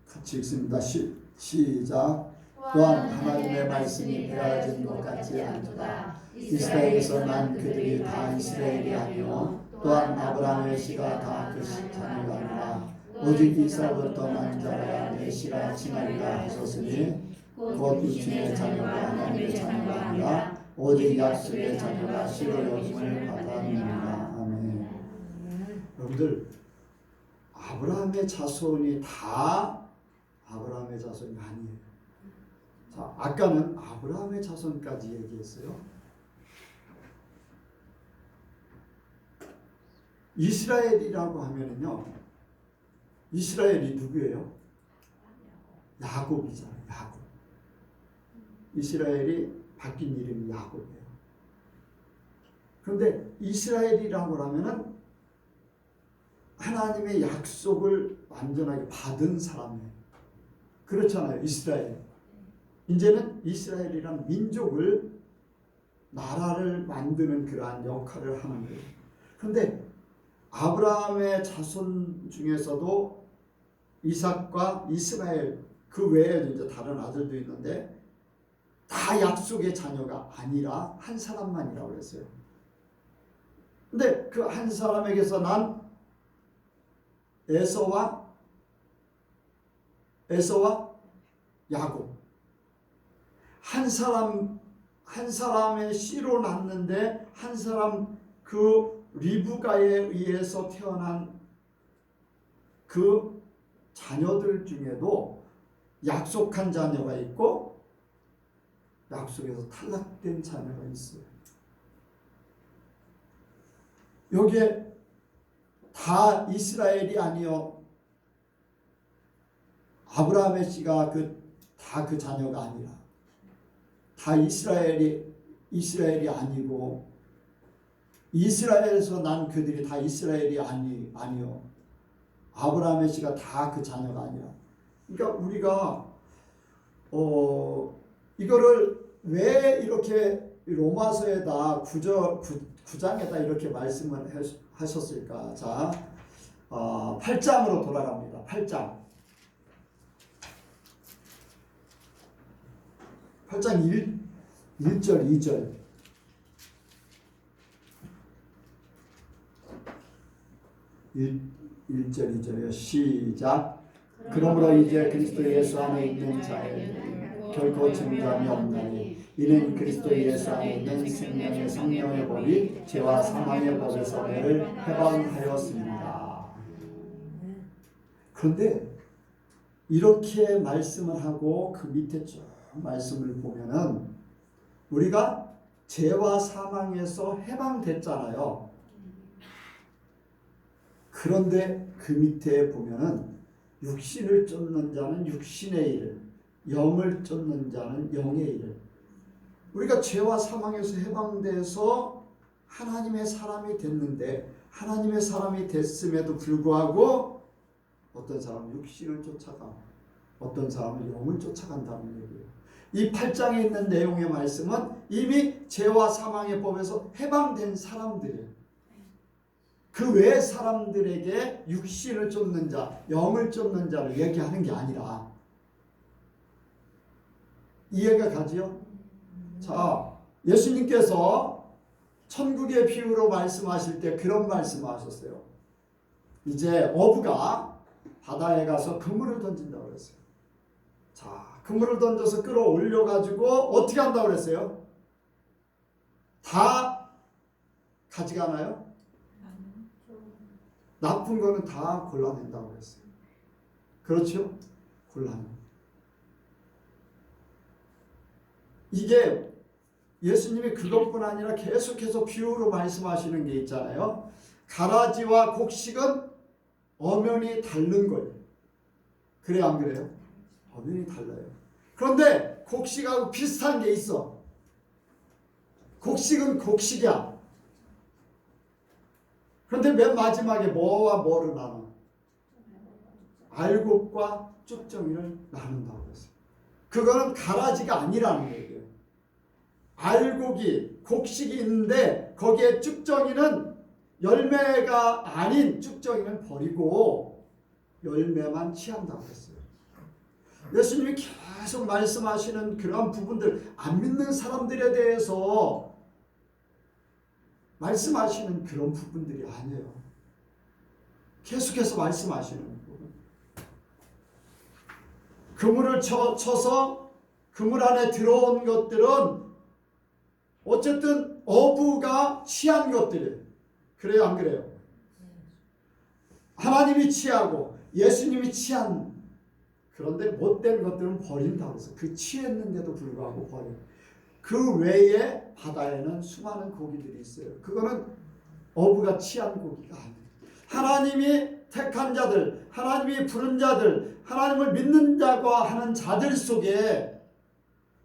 같이 읽습니다. 시작. 또한 하나님의 말씀이 베어진 것 같지 않도다. 이스라엘에서 난 그들이 다 이스라엘이 아니요 또한 아브라함의 씨가 다 그 자녀가 아니라 오직 이삭으로부터 난 자라야 내 씨라 칭하리라 하셨으니 곧 육신의 자녀가 하나님의 자녀가 아니라 오직 약속의 자녀가 씨로 여김을 받았느니라. 아멘. 여러분들, 아브라함의 자손이 다 아브라함의 자손이 아니에요. 자, 아까는 아브라함의 자손까지 얘기했어요. 이스라엘이라고 하면은요, 이스라엘이 누구예요? 야곱이잖아요. 야곱. 이스라엘이 바뀐 이름이 야곱이에요. 그런데 이스라엘이라고 하면은 하나님의 약속을 완전하게 받은 사람이에요. 그렇잖아요. 이스라엘. 이제는 이스라엘이란 민족을, 나라를 만드는 그러한 역할을 하는 거예요. 그런데 아브라함의 자손 중에서도 이삭과 이스마엘, 그 외에 이제 다른 아들도 있는데 다 약속의 자녀가 아니라 한 사람만이라고 했어요. 근데 그 한 사람에게서 난 에서와 야곱, 한 사람의 씨로 낳는데 한 사람, 그 리브가에 의해서 태어난 그 자녀들 중에도 약속한 자녀가 있고 약속에서 탈락된 자녀가 있어요. 여기에 다 이스라엘이 아니요, 아브라함의 씨가 다 그 자녀가 아니라 다 이스라엘이 아니고, 이스라엘에서 난 그들이 다 이스라엘이 아니요, 아브라함의 씨가 다 그 자녀가 아니라. 그러니까 우리가 이거를 왜 이렇게 로마서에다 9장에다 이렇게 말씀을 하셨을까? 자, 8장으로 돌아갑니다. 8장 1절 2절. 일 절 2절이요. 시작. 그러므로 이제 그리스도 예수 안에 있는 자에게는 결코 증감이 없나니 이는 그리스도 예수 안에 있는 생명의 성령의 법이 죄와 사망의 법에서 너를 해방하였습니다. 그런데 이렇게 말씀을 하고 그 밑에 쭉 말씀을 보면은 우리가 죄와 사망에서 해방됐잖아요. 그런데 그 밑에 보면은 육신을 쫓는 자는 육신의 일을, 영을 쫓는 자는 영의 일을. 우리가 죄와 사망에서 해방돼서 하나님의 사람이 됐는데, 하나님의 사람이 됐음에도 불구하고 어떤 사람은 육신을 쫓아가, 어떤 사람은 영을 쫓아간다는 얘기예요. 이 8장에 있는 내용의 말씀은 이미 죄와 사망의 법에서 해방된 사람들이에요. 그 외 사람들에게 육신을 쫓는 자, 영을 쫓는 자를 얘기하는 게 아니라. 이해가 가지요? 자, 예수님께서 천국의 비유로 말씀하실 때 그런 말씀을 하셨어요. 이제 어부가 바다에 가서 그물을 던진다고 그랬어요. 자, 그물을 던져서 끌어올려 가지고 어떻게 한다고 그랬어요? 다 가져가나요? 나쁜 거는 다 골라낸다고 그랬어요. 그렇죠? 골라내. 이게 예수님이 그것뿐 아니라 계속해서 비유로 말씀하시는 게 있잖아요. 가라지와 곡식은 엄연히 다른 거예요. 그래요, 안 그래요? 엄연히 달라요. 그런데 곡식하고 비슷한 게 있어. 곡식은 곡식이야. 그런데 맨 마지막에 뭐와 뭐를 나눠? 알곡과 쭉정이를 나눈다고 했어요. 그거는 가라지가 아니라는 얘기예요. 알곡이 곡식이 있는데 거기에 쭉정이는 열매가 아닌 쭉정이는 버리고 열매만 취한다고 했어요. 예수님이 계속 말씀하시는 그런 부분들, 안 믿는 사람들에 대해서 말씀하시는 그런 부분들이 아니에요. 계속해서 말씀하시는 부분. 그물을 쳐서 그물 안에 들어온 것들은 어쨌든 어부가 취한 것들이에요. 그래요, 안 그래요? 하나님이 취하고 예수님이 취한, 그런데 못된 것들은 버린다고 해서 그 취했는데도 불구하고 버려. 그 외에 바다에는 수많은 고기들이 있어요. 그거는 어부가 취한 고기가 아니에요. 하나님이 택한 자들, 하나님이 부른 자들, 하나님을 믿는 자가 하는 자들 속에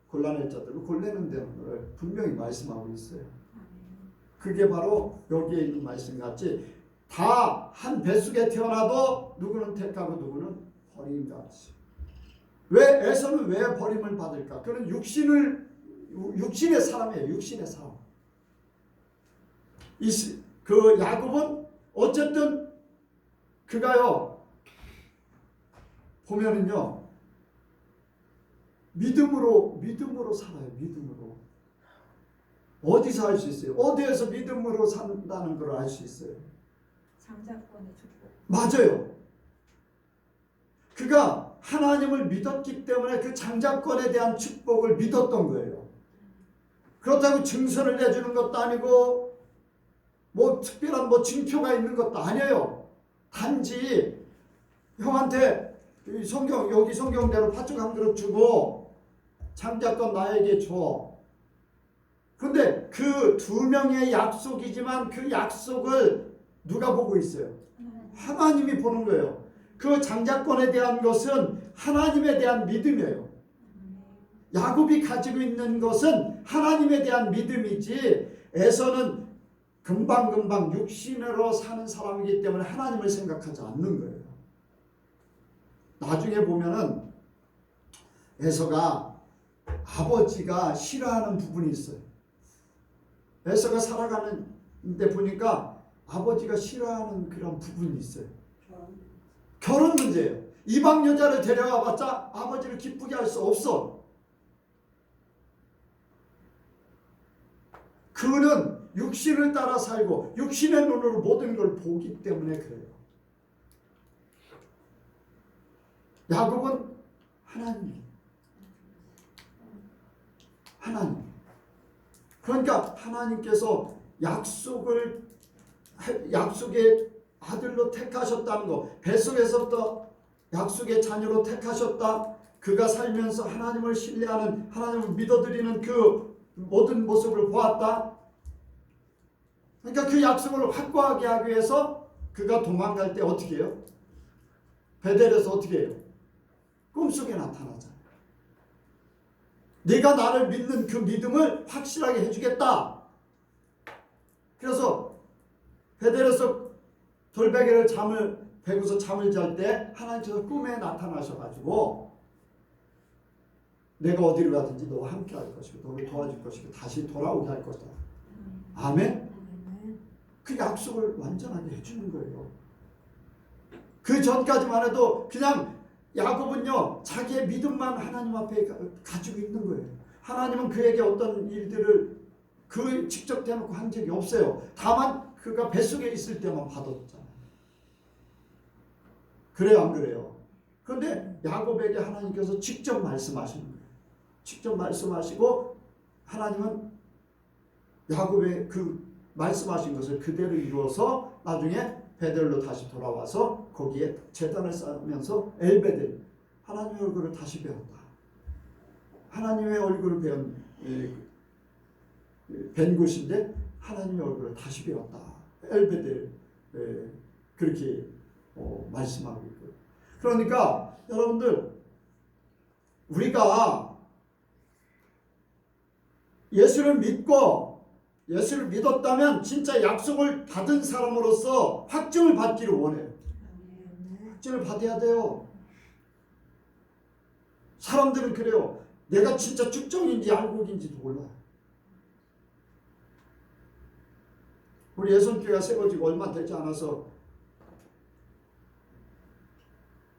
골라낼 자들을 골라내는 걸 분명히 말씀하고 있어요. 그게 바로 여기에 있는 말씀 같이 다 한 뱃속에 태어나도 누구는 택하고 누구는 버림인 같이. 왜 에서는 왜 버림을 받을까? 그는 육신의 사람이에요. 육신의 사람. 그 야곱은 어쨌든 그가요 보면은요 믿음으로 살아요. 믿음으로. 어디서 알 수 있어요? 어디에서 믿음으로 산다는 걸 알 수 있어요? 장자권의 축복. 맞아요. 그가 하나님을 믿었기 때문에 그 장자권에 대한 축복을 믿었던 거예요. 그렇다고 증서를 내주는 것도 아니고 뭐 특별한 뭐 증표가 있는 것도 아니에요. 단지 형한테 여기 성경대로 팥죽 한 그릇 주고 장자권 나에게 줘. 그런데 그 두 명의 약속이지만 그 약속을 누가 보고 있어요? 하나님이 보는 거예요. 그 장자권에 대한 것은 하나님에 대한 믿음이에요. 야곱이 가지고 있는 것은 하나님에 대한 믿음이지 에서는 금방금방 육신으로 사는 사람이기 때문에 하나님을 생각하지 않는 거예요. 나중에 보면은 에서가 아버지가 싫어하는 부분이 있어요. 에서가 살아가는데 보니까 아버지가 싫어하는 그런 부분이 있어요. 결혼 문제예요. 이방 여자를 데려와 봤자 아버지를 기쁘게 할 수 없어. 그는 육신을 따라 살고 육신의 눈으로 모든 걸 보기 때문에 그래요. 야곱은 하나님. 그러니까 하나님께서 약속의 아들로 택하셨다는 거, 뱃속에서부터 약속의 자녀로 택하셨다. 그가 살면서 하나님을 신뢰하는, 하나님을 믿어드리는 그 모든 모습을 보았다. 그러니까 그 약속을 확고하게 하기 위해서 그가 도망갈 때 어떻게 해요? 베델에서 어떻게 해요? 꿈속에 나타나잖아요. 네가 나를 믿는 그 믿음을 확실하게 해주겠다. 그래서 베델에서 돌베개를 베고서 잠을 잘 때 하나님께서 꿈에 나타나셔가지고 내가 어디로 가든지 너와 함께 할 것이고 너를 도와줄 것이고 다시 돌아오게 할 것이다. 아멘? 그 약속을 완전하게 해주는 거예요. 그 전까지만 해도 그냥 야곱은요 자기의 믿음만 하나님 앞에 가지고 있는 거예요. 하나님은 그에게 어떤 일들을 직접 대놓고 한 적이 없어요. 다만 그가 뱃속에 있을 때만 받았잖아요. 그래요, 안 그래요? 그런데 야곱에게 하나님께서 직접 말씀하시는 거예요. 직접 말씀하시고 하나님은 야곱의 그 말씀하신 것을 그대로 이루어서 나중에 베델로 다시 돌아와서 거기에 제단을 쌓으면서 엘베델 하나님의 얼굴을 다시 배웠다. 하나님의 얼굴을 뵌 곳인데 하나님의 얼굴을 다시 배웠다. 엘베델 그렇게 말씀하고 있고요. 그러니까 여러분들 우리가 예수를 믿었다면 진짜 약속을 받은 사람으로서 확증을 받기를 원해요. 확증을 받아야 돼요. 사람들은 그래요. 내가 진짜 축정인지 알곡인지도 몰라요. 우리 예선교회가 세워지고 얼마 되지 않아서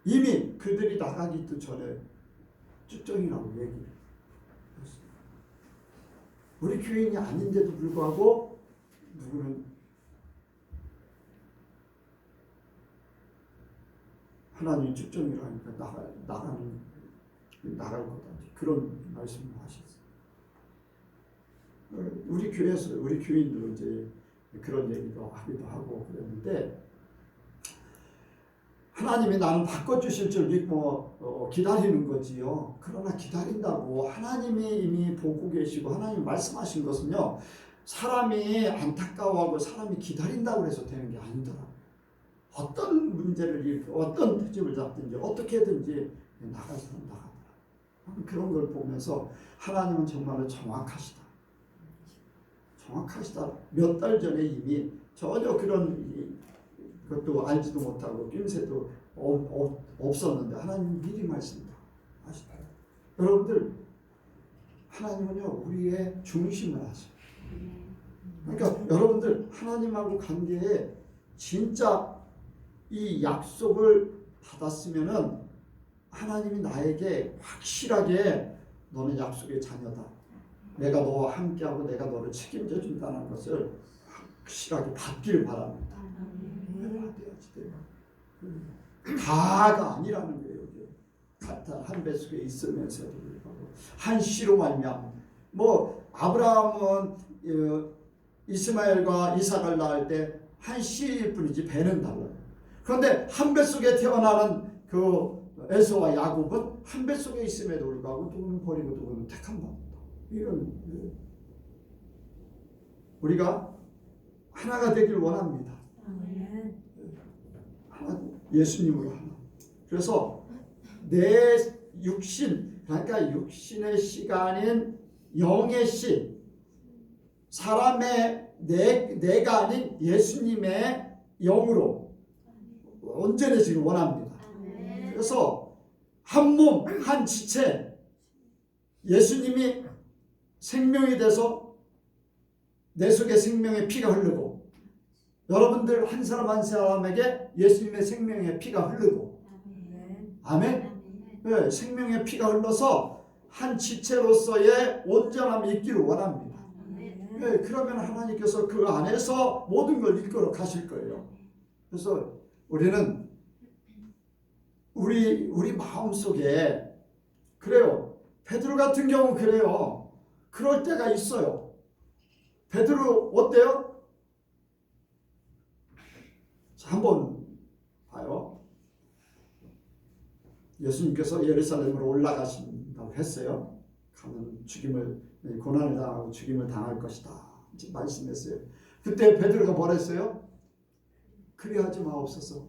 이미 그들이 나가기도 전에 축정이라고 얘기를 했어요. 우리 교인이 아닌데도 불구하고 누구는 하나님 축정이라 하니까 나갈 거다. 그런 말씀을 하셨어요. 우리 교회에서 우리 교인들은 이제 그런 얘기도 하기도 하고 그랬는데 하나님이 나는 바꿔주실 줄 믿고 기다리는 거지요. 그러나 기다린다고 하나님이 이미 보고 계시고 하나님이 말씀하신 것은요. 사람이 안타까워하고 사람이 기다린다고 해서 되는 게 아니더라고요. 어떤 문제를 일으켜 어떤 트집을 잡든지 어떻게든지 나가서 나가더라. 그런 걸 보면서 하나님은 정말로 정확하시다. 정확하시다. 몇 달 전에 이미 전혀 그런 그것도 알지도 못하고 낌새도 없었는데 하나님 미리 말씀하시다. 여러분들 하나님은요 우리의 중심을 아셔요. 그러니까 여러분들 하나님하고 관계에 진짜 이 약속을 받았으면은 하나님이 나에게 확실하게 너는 약속의 자녀다. 내가 너와 함께하고 내가 너를 책임져 준다는 것을 확실하게 받기를 바랍니다. 다가 아니라는 거예요. 같은 한 뱃속에 있으면서도 한 씨로 말미암아 아브라함은 이스마엘과 이삭을 낳을 때 한 씨일 뿐이지 배는 달라요. 그런데 한 뱃속에 태어나는 그 에서와 야곱은 한 뱃속에 있음에도 불구하고 누구는 버리고 누구는 택한 겁니다. 이런 우리가 하나가 되길 원합니다. 하나, 예수님으로 하나. 그래서 내 육신, 그러니까 육신의 씨가 아닌 영의 씨, 사람의 내가 아닌 예수님의 영으로 온전해지길 원합니다. 그래서 한 몸, 한 지체, 예수님이 생명이 돼서 내 속에 생명의 피가 흐르고 여러분들 한 사람 한 사람에게 예수님의 생명의 피가 흐르고 아멘? 네, 생명의 피가 흘러서 한 지체로서의 온전함이 있기를 원합니다. 네, 그러면 하나님께서 그 안에서 모든 걸 이끌어 가실 거예요. 그래서 우리는 우리 마음속에 그래요. 베드로 같은 경우 그래요. 그럴 때가 있어요. 베드로 어때요? 자, 한번 봐요. 예수님께서 예루살렘으로 올라가신다고 했어요. 가면 고난을 당하고 죽임을 당할 것이다. 말씀했어요. 그때 베드로가 뭐라 했어요? 그리하지 마옵소서.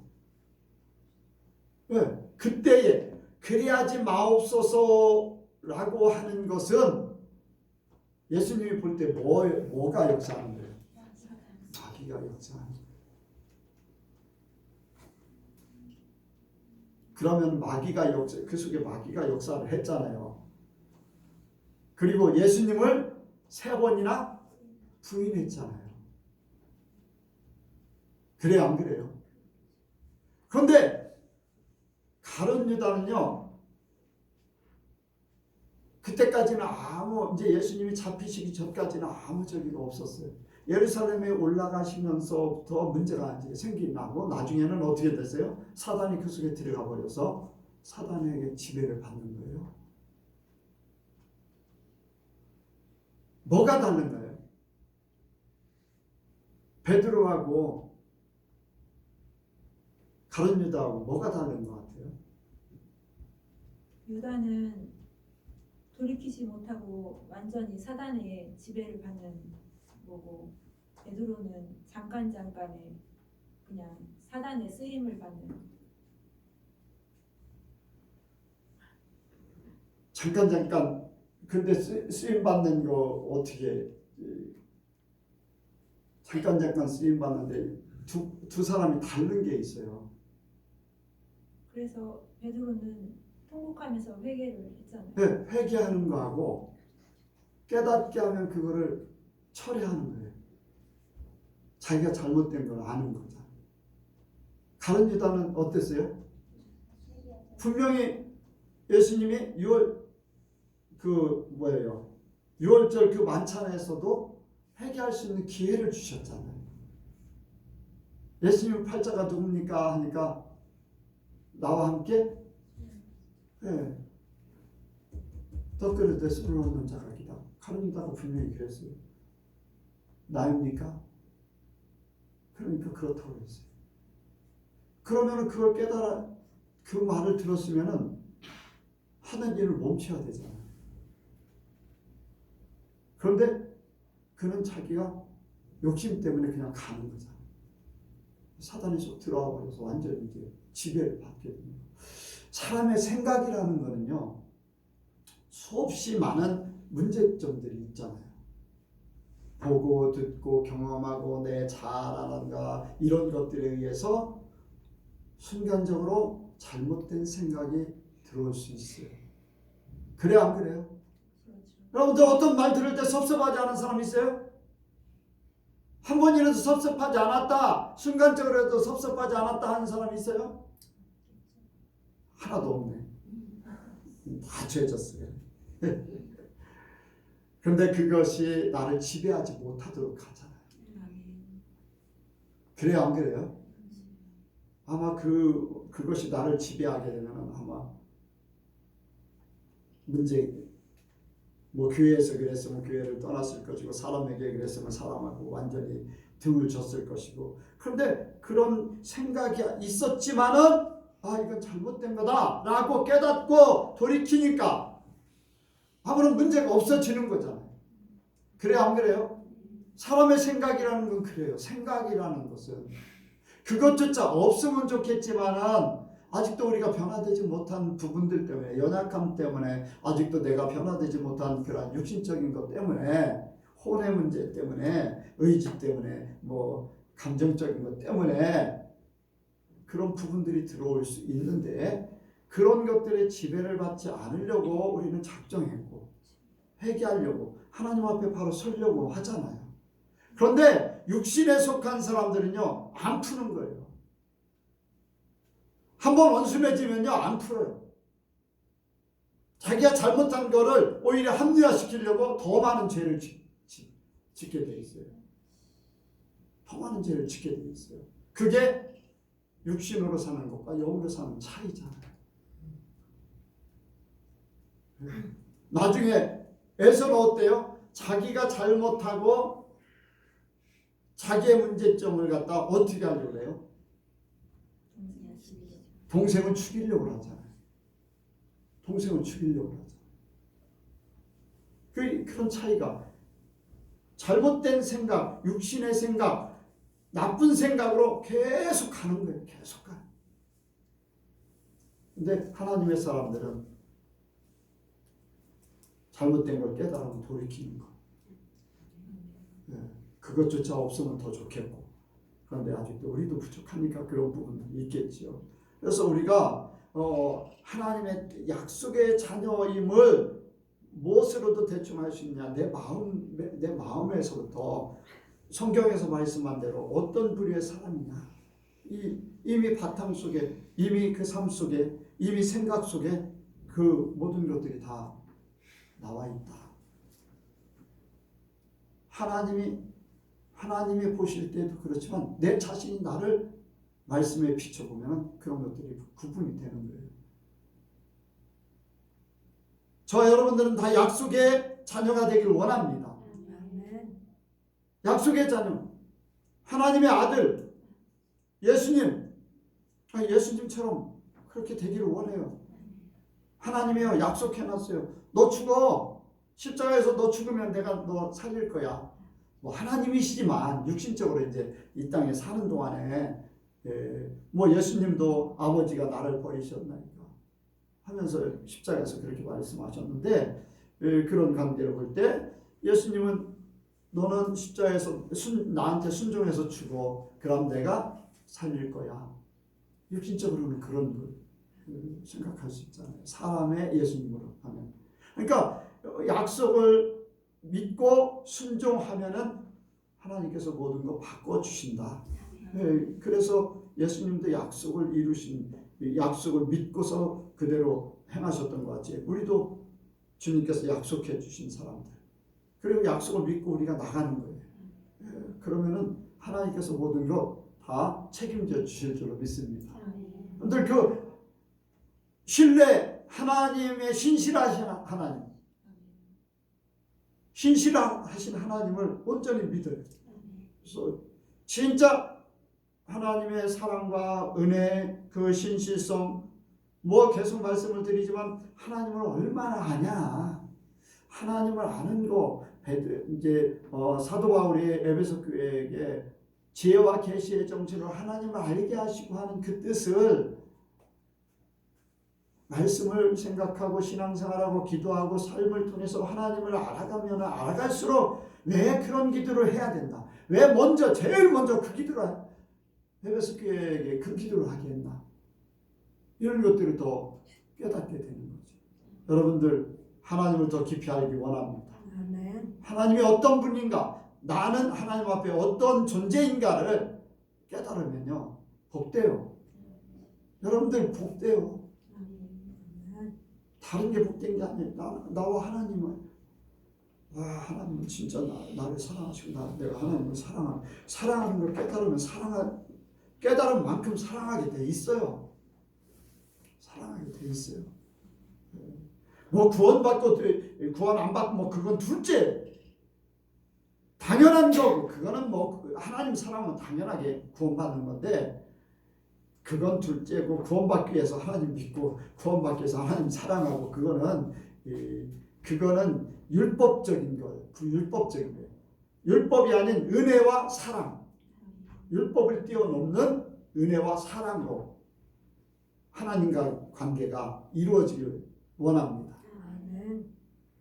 왜? 그때에 그리하지 마옵소서라고 하는 것은 예수님이 볼 때 뭐가 역사하는 거예요? 마귀가 역사하는 거예요. 그러면 그 속에 마귀가 역사를 했잖아요. 그리고 예수님을 3번이나 부인했잖아요. 그래요, 안 그래요? 그런데 가룟 유다는요, 그때까지는 이제 예수님이 잡히시기 전까지는 아무 저기가 없었어요. 예루살렘에 올라가시면서부터 문제가 이제 생기고 나중에는 어떻게 됐어요? 사단이 그 속에 들어가 버려서 사단에게 지배를 받는 거예요. 뭐가 다른 거예요? 베드로하고 가룟 유다하고 뭐가 다른 것 같아요? 유다는 돌이키지 못하고 완전히 사단의 지배를 받는 거고, 베드로는 잠깐에 그냥 사단의 쓰임을 받는. 잠깐 근데 쓰임 받는 거 어떻게 잠깐 쓰임 받는데 두 사람이 다른 게 있어요. 그래서 베드로는 통곡하면서 회개를 했잖아요. 네, 회개하는 거하고 깨닫게 하면 그거를 철회하는 거예요. 자기가 잘못된 걸 아는 거죠. 가룟 유다는 어땠어요? 분명히 예수님이 6월절 그 만찬에서도 회개할 수 있는 기회를 주셨잖아요. 예수님 팔자가 누굽니까 하니까 나와 함께 떡그릇에 손을 얹는 자가 기다. 가룟 유다가 분명히 그랬어요. 나입니까? 그러니까 그렇다고 했어요. 그러면 그걸 깨달아 그 말을 들었으면은 하는 일을 멈춰야 되잖아요. 그런데 그는 자기가 욕심 때문에 그냥 가는 거잖아요. 사단이 쏙 들어와 버려서 완전히 이제 지배를 받게 됩니다. 사람의 생각이라는 거는요, 수없이 많은 문제점들이 있잖아요. 보고 듣고 경험하고 내 자아라든가 이런 것들에 의해서 순간적으로 잘못된 생각이 들어올 수 있어요. 그래요, 안 그래요? 여러분들 어떤 말 들을 때 섭섭하지 않은 사람 있어요? 한 번이라도 섭섭하지 않았다, 순간적으로라도 섭섭하지 않았다 하는 사람 있어요? 하나도 없네. 다 죄졌어요. 그런데 그것이 나를 지배하지 못하도록 하잖아요. 그래요, 안 그래요? 아마 그것이 나를 지배하게 되면 아마 교회에서 그랬으면 교회를 떠났을 것이고, 사람에게 그랬으면 사람하고 완전히 등을 졌을 것이고, 그런데 그런 생각이 있었지만은 이건 잘못된 거다 라고 깨닫고 돌이키니까 아무런 문제가 없어지는 거잖아요. 그래요, 안 그래요? 사람의 생각이라는 건 그래요. 생각이라는 것은 그것조차 없으면 좋겠지만은 아직도 우리가 변화되지 못한 부분들 때문에, 연약함 때문에, 아직도 내가 변화되지 못한 그런 육신적인 것 때문에, 혼의 문제 때문에, 의지 때문에, 감정적인 것 때문에 그런 부분들이 들어올 수 있는데, 그런 것들의 지배를 받지 않으려고 우리는 작정했고 회개하려고 하나님 앞에 바로 서려고 하잖아요. 그런데 육신에 속한 사람들은요, 안 푸는 거예요. 한번 원수해지면요, 안 풀어요. 자기가 잘못한 거를 오히려 합리화시키려고 더 많은 죄를 짓게 돼 있어요. 더 많은 죄를 짓게 돼 있어요. 그게 육신으로 사는 것과 영으로 사는 차이잖아요. 나중에 에서는 어때요? 자기가 잘못하고 자기의 문제점을 갖다 어떻게 하려고 해요? 동생을 죽이려고 하잖아요. 동생을 죽이려고 하잖아요. 그런 차이가, 잘못된 생각, 육신의 생각, 나쁜 생각으로 계속 가는 거예요. 계속 가요. 근데 하나님의 사람들은 잘못된 걸 깨달으면 돌이키는 거. 그것조차 없으면 더 좋겠고, 그런데 아직도 우리도 부족하니까 그런 부분이 있겠지요. 그래서 우리가 하나님의 약속의 자녀임을 무엇으로도 대충 할 수 있냐? 내 마음에서부터 성경에서 말씀한 대로 어떤 부류의 사람이냐? 이미 바탕 속에, 이미 그 삶 속에, 이미 생각 속에 그 모든 것들이 다 나와 있다. 하나님이 보실 때도 그렇지만 내 자신이 나를 말씀에 비춰보면 그런 것들이 구분이 되는 거예요. 저 여러분들은 다 약속의 자녀가 되길 원합니다. 약속의 자녀, 하나님의 아들, 예수님처럼 그렇게 되기를 원해요. 하나님이요, 약속해놨어요. 너 죽어. 십자가에서 너 죽으면 내가 너 살릴 거야. 뭐 하나님이시지만 육신적으로 이제 이 땅에 사는 동안에 뭐 예수님도 아버지가 나를 버리셨나니까 하면서 십자가에서 그렇게 말씀하셨는데, 그런 관계를 볼 때 예수님은 너는 십자가에서 나한테 순종해서 죽어. 그럼 내가 살릴 거야. 육신적으로는 그런 걸 생각할 수 있잖아요. 사람의 예수님으로 하면. 그러니까 약속을 믿고 순종하면은 하나님께서 모든 거 바꿔주신다. 그래서 예수님도 약속을 이루신, 약속을 믿고서 그대로 행하셨던 것 같이 우리도 주님께서 약속해 주신 사람들, 그리고 약속을 믿고 우리가 나가는 거예요. 그러면은 하나님께서 모든 거 다 책임져 주실 줄로 믿습니다. 여러분들 그 신뢰, 하나님의 신실하신 하나님, 신실하신 하나님을 온전히 믿어요. 그래서 진짜 하나님의 사랑과 은혜, 그 신실성, 뭐 계속 말씀을 드리지만 하나님을 얼마나 아냐. 하나님을 아는 거, 이제 사도 바울이 에베소 교회에게 지혜와 계시의 정신으로 하나님을 알게 하시고 하는 그 뜻을, 말씀을 생각하고 신앙생활하고 기도하고 삶을 통해서 하나님을 알아가면 알아갈수록 왜 그런 기도를 해야 된다. 왜 제일 먼저 그 기도를 에베소 교회에게 그 기도를 하게 했나. 이런 것들을 더 깨닫게 되는 거죠. 여러분들 하나님을 더 깊이 알기 원합니다. 하나님이 어떤 분인가, 나는 하나님 앞에 어떤 존재인가를 깨달으면요 복돼요. 여러분들 복돼요. 다른 게 복된 게 아니에요. 나와 하나님은, 와, 하나님은 진짜 나를 사랑하시고 내가 하나님을 사랑하는 걸 깨달으면 깨달은 만큼 사랑하게 돼 있어요. 사랑하게 돼 있어요. 뭐 구원받고 구원 안 받고 뭐 그건 둘째, 당연한 거고, 그거는 뭐 하나님 사랑은 당연하게 구원받는 건데, 그건 둘째고, 구원받기 위해서 하나님 믿고 구원받기 위해서 하나님 사랑하고, 그거는 율법적인 거예요. 율법적인 거예요. 율법이 아닌 은혜와 사랑, 율법을 뛰어넘는 은혜와 사랑으로 하나님과 관계가 이루어지길 원합니다.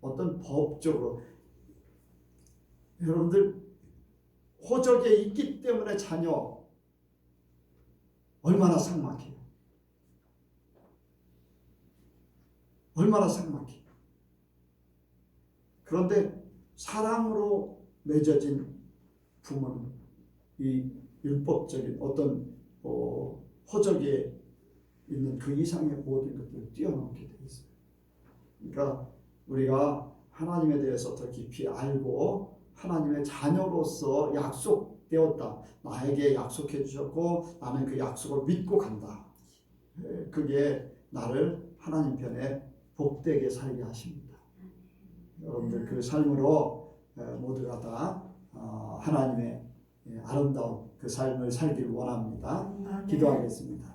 어떤 법적으로, 여러분들 호적에 있기 때문에 자녀 얼마나 삭막해요. 얼마나 삭막해요. 그런데 사랑으로 맺어진 부모는 이 율법적인 어떤 호적에 있는 그 이상의 모든 것들을 뛰어넘게 되어 있어요. 그러니까 우리가 하나님에 대해서 더 깊이 알고 하나님의 자녀로서 약속되었다. 나에게 약속해 주셨고 나는 그 약속을 믿고 간다. 그게 나를 하나님 편에 복되게 살게 하십니다. 여러분들 그 삶으로 모두가 다 하나님의 아름다운 그 삶을 살기를 원합니다. 기도하겠습니다.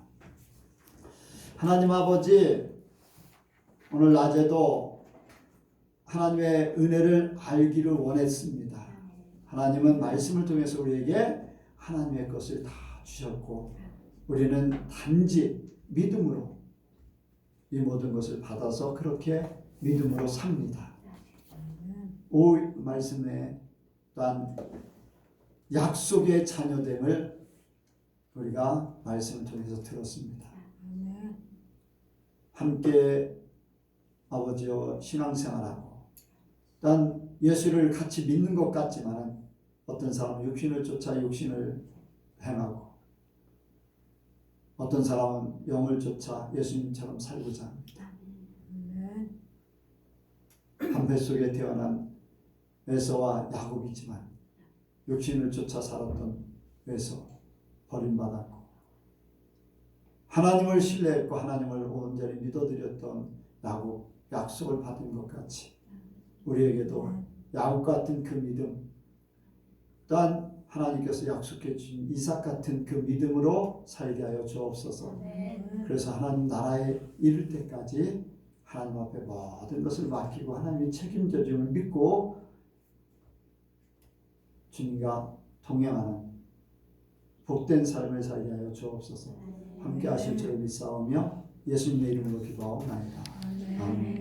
하나님 아버지, 오늘 낮에도 하나님의 은혜를 알기를 원했습니다. 하나님은 말씀을 통해서 우리에게 하나님의 것을 다 주셨고, 우리는 단지 믿음으로 이 모든 것을 받아서 그렇게 믿음으로 삽니다. 오 말씀에 또한 약속의 자녀됨을 우리가 말씀을 통해서 들었습니다. 함께 아버지와 신앙생활하고, 또한 예수를 같이 믿는 것 같지만 어떤 사람은 육신을 쫓아 육신을 행하고, 어떤 사람은 영을 쫓아 예수님처럼 살고자 합니다. 한 뱃속에 태어난 에서와 야곱이지만 육신을 쫓아 살았던 에서 버림받았고 하나님을 신뢰했고 하나님을 온전히 믿어드렸던 야곱 약속을 받은 것 같이 우리에게도 야곱 같은 그 믿음 또한 하나님께서 약속해 주신 이삭 같은 그 믿음으로 살게 하여 주옵소서. 그래서 하나님 나라에 이를 때까지 하나님 앞에 모든 것을 맡기고 하나님이 책임져 줌을 믿고 주님과 동행하는 복된 삶을 살게 하여 주옵소서. 함께 하실 줄 믿사오며 예수님의 이름으로 기도하옵나이다. 아멘.